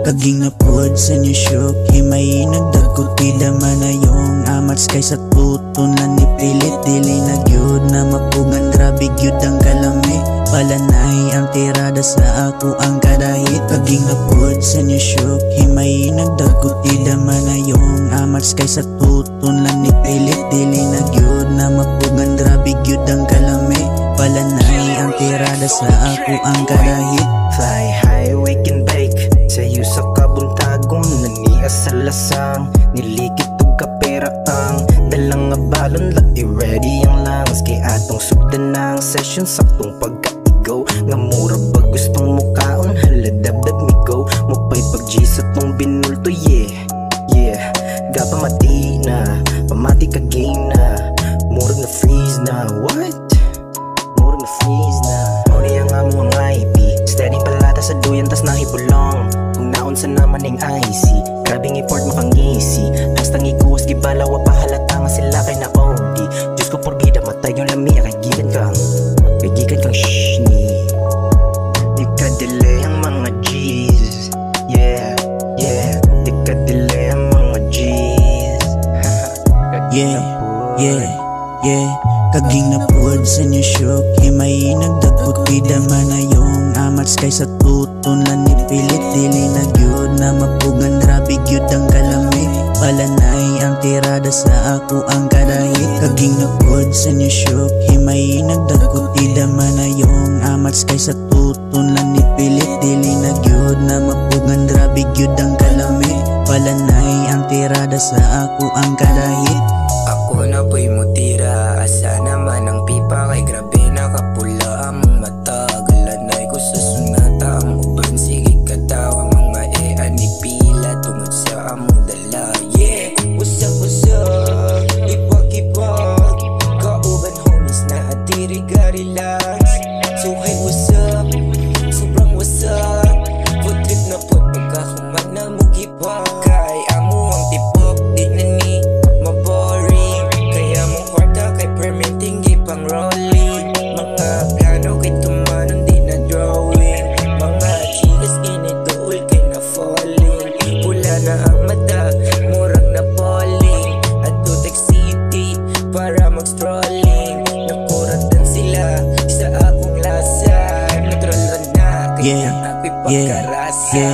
Kaging napod sa new shook himay nagdagkot pida man na yung amats kay sa tuton na nipilit dili na gyud na mapugan grabe gyud ang kalami palanay ang tirada sa ako ang kadahit. Kaging napod sa new shook himay nagdagkot pida man na yung amats kay sa tuton na nipilit dili na gyud na mapugan grabe gyud ang kalami palanay ang tirada sa ako ang kadahit. Fly high, wake and bake sayo sa kabuntagon, naniya sa lasang nilikit og kapera ang dalang nga balon lati ready ang langs kay atong sugdan ng session saktong pagkaigaw nga mura pag gustong mukaon haladabdab mi go mupay pag G sa tong binulto yeah gapa mati na pamati ka game na murag na freeze na what murag na freeze na ori ang amo ang IP steady palata sa duyan tas nahibulong kung naon sa naman ng IC grabing i-port makangisi hasta ngikuwas gibalawa pahalata nga sila kay na OD Diyos ko porbida matay yung lami kay gikan kang shh ni di ka delay ang mga G's yeah di ka delay ang mga G's yeah kaging napod sa new shook himay nagdagkot pida man na yung amats kay sa tuton na nipilit dili na gyud na mapugan grabe gyud ang kalami palanay ang tirada sa ako ang kadahit. Kaging napod sa new shook himay nagdagkot pida man na yung amats kay sa tuton na nipilit dili na gyud na mapugan grabe gyud ang kalami palanay ang tirada sa ako ang kadahit. Ako na po'y mutira, asa naman ang pipa kay grabe nakapula among mata galanay ko sa sunata ang uban sige katawa mga ani pila tungod sa among dala yeah what's up ipag-ipag kauban homies na adiri ga relax so hey what's up sobrang what's up food trip na pod pagkahuman na mo gipag kay amo ang tipok di na ni pang rolling mga plano kay tumanon di na drawing mga chilas inidol kay na falling pula na ang mata murag na falling at Tech City para mag-strolling nakuratan sila sa akong lasa neutral na kaya happy pagkarasa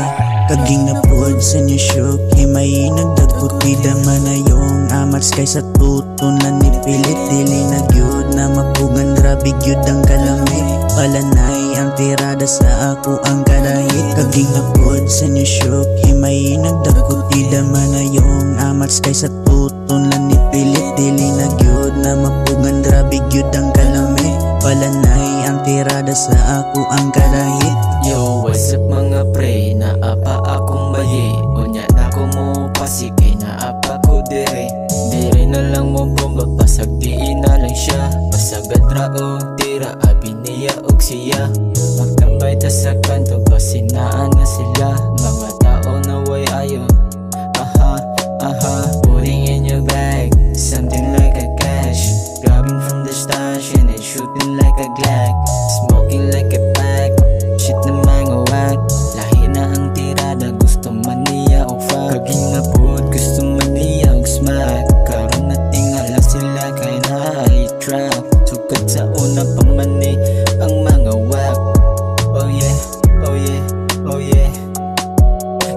kaging napod sa new shook himay nagdagkot pida man na yung amats kay sa tuton na nipilit dili na gyud na mapugan grabe gyud ang kalami palanay ang tirada sa ako ang kadahit. Kaging napod sa new shook himay nagdagkot pida man na yung amats kay sa tuton na nipilit dili na gyud na mapugan grabe gyud ang kalami palanay ang tirada sa ako ang kadahit. Yo, what's up mga pre? Naapa akong bayi unya na ko mo pasikay naapa ko dire na lang mo bomba pasag diin na lang siya pasagad rao tira abi niya og siya magtambay ta sa kanto kasinaan na sila mga tao na way ayon putting in your bag something like a cash grabbing from the stash and then shooting like a Glock smoking like a pack shit na mga wag lahi na ang tirada gusto man niya og fuck kaging napod gusto man niya og smack karon na tingala sila kay na i-trap sugad sa una pa man ni ang mga wag oh yeah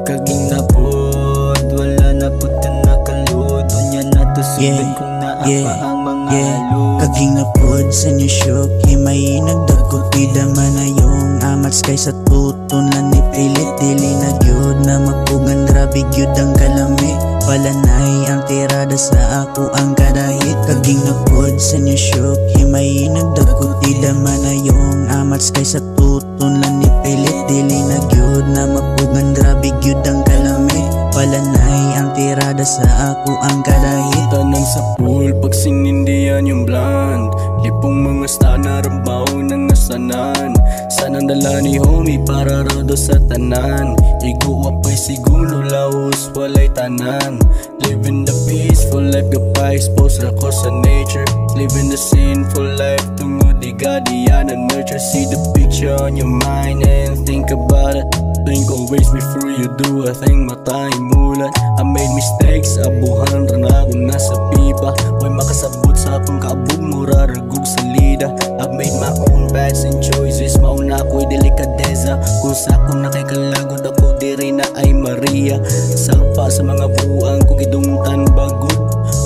kaging napod wala na pud nakalud unya na to sugad kung naapa ang mga halud. Kaging napod sa new shook himay nagdagkot pida man na yung amats kay sa tuton na nipilit dili na gyud na mapugan grabe gyud ang kalami palanay ang tirada sa ako ang kadahit. Kaging napod sa new shook himay nagdagkot pida man na yung amats kay sa tuton na nipilit dili na gyud na mapugan grabe gyud ang kalami palanay ang tirada sa ako ang kadahit. Tanong sa pool pag sinindihan yung bland lipong mga stana rambaw ng nasanan sanang dala ni homie para raw do sa tanan iguwa pa'y siguro laos walay tanan living the peaceful life gapay expose ra ko sa nature living the sinful life tungod di gadiyan and nurture see the picture on your mind and think about it blink always before you do a thing matay mulan. I made mistakes, abuhan rin ako nasa pipa. Way makasabot sa akong kaabog, mura ragog sa lida. I've made my own bets and choices, mauna ako'y delikadeza. Kung sa ako nakikalagod ako, diri na ay Maria. Sagpa sa mga buang kung idungtan bagod.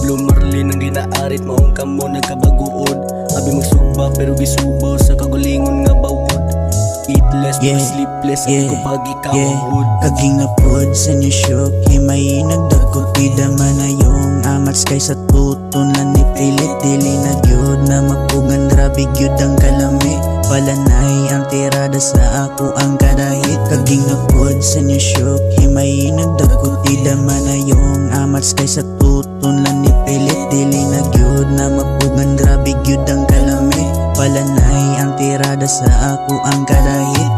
Blue Marlin ang ginaarit, maong kamo nagkabaguod. Abi magsugba pero gisubaw sa kagulingon nga bawod. Eat less, but sleepless, ako pag ikaw wood. Kaging na pod sa new shook, himay nagdagkot ida manayong amats kay sa tuton lan ni pilit dili na gyud na mapugan grabe gyud ang kalami. Palanay ang tirada sa ako ang kadahit. Kaging na pod sa new shook, himay nagdagkot ida manayong amats kay sa tuton lan ni pilit dili na gyud na mapugan grabe gyud ang kalami. Palanay ang tirada sa ako ang kadahit.